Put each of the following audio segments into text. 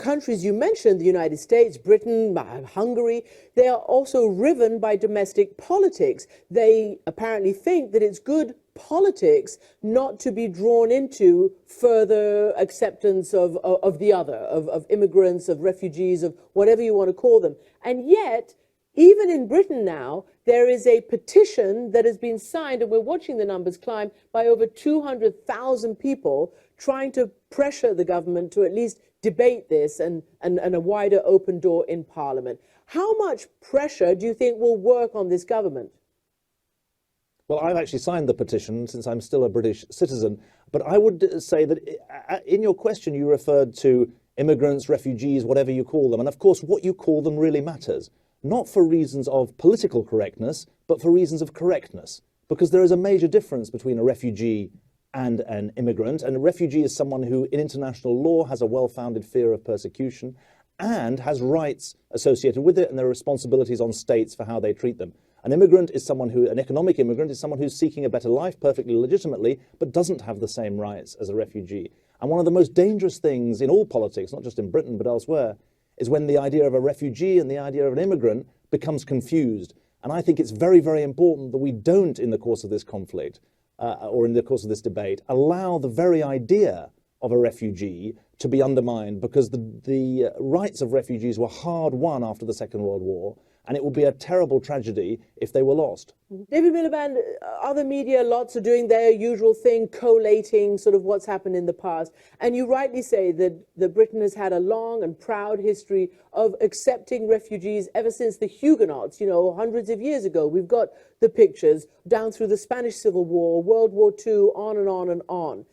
countries you mentioned, the United States, Britain, Hungary, they are also riven by domestic politics. They apparently think that it's good politics not to be drawn into further acceptance of the other, of immigrants, of refugees, of whatever you want to call them. And yet, even in Britain now, there is a petition that has been signed, and we're watching the numbers climb, by over 200,000 people trying to pressure the government to at least debate this and a wider open door in Parliament. How much pressure do you think will work on this government? Well, I've actually signed the petition since I'm still a British citizen, but I would say that in your question you referred to immigrants, refugees, whatever you call them, and of course what you call them really matters. Not for reasons of political correctness, but for reasons of correctness. Because there is a major difference between a refugee and an immigrant. And a refugee is someone who, in international law, has a well-founded fear of persecution and has rights associated with it, and there are responsibilities on states for how they treat them. An immigrant is someone who, an economic immigrant is someone who's seeking a better life perfectly legitimately, but doesn't have the same rights as a refugee. And one of the most dangerous things in all politics, not just in Britain, but elsewhere, is when the idea of a refugee and the idea of an immigrant becomes confused. And I think it's very, very important that we don't, in the course of this conflict, or in the course of this debate, allow the very idea of a refugee to be undermined, because the rights of refugees were hard won after the Second World War, and it would be a terrible tragedy if they were lost. David Miliband, other media, lots are doing their usual thing, collating sort of what's happened in the past. And you rightly say that Britain has had a long and proud history of accepting refugees ever since the Huguenots, you know, hundreds of years ago. We've got the pictures down through the Spanish Civil War, World War II, on and on and on.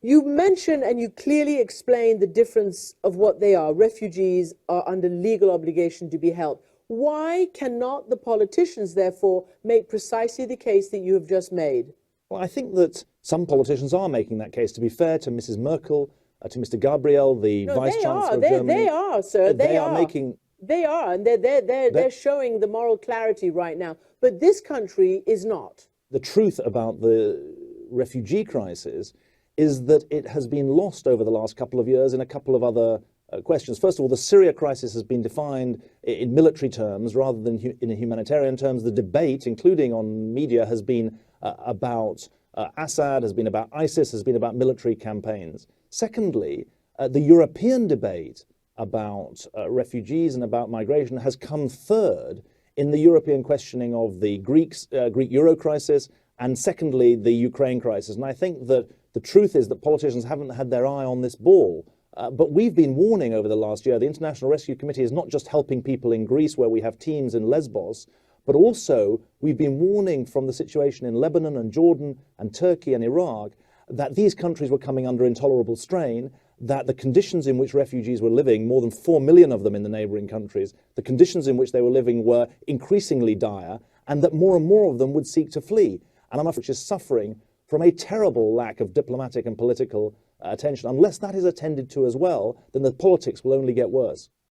You mentioned and you clearly explained the difference of what they are. Refugees are under legal obligation to be helped. Why cannot the politicians, therefore, make precisely the case that you have just made? Well, I think that some politicians are making that case, to be fair to Mrs. Merkel, to Mr. Gabriel, the Vice Chancellor of Germany. They are, sir. They are making... They are, and they're showing the moral clarity right now. But this country is not. The truth about the refugee crisis is that it has been lost over the last couple of years in a couple of other questions. First of all, the Syria crisis has been defined in military terms rather than in humanitarian terms. The debate, including on media, has been about Assad, has been about ISIS, has been about military campaigns. Secondly, the European debate about refugees and about migration has come third in the European questioning of the Greek euro crisis, and secondly, the Ukraine crisis. And I think that the truth is that politicians haven't had their eye on this ball. But we've been warning over the last year. The International Rescue Committee is not just helping people in Greece, where we have teams in Lesbos, but also we've been warning from the situation in Lebanon and Jordan and Turkey and Iraq that these countries were coming under intolerable strain, that the conditions in which refugees were living, more than 4 million of them in the neighboring countries, the conditions in which they were living were increasingly dire, and that more and more of them would seek to flee. And I'm afraid is suffering from a terrible lack of diplomatic and political attention. Unless that is attended to as well, then the politics will only get worse.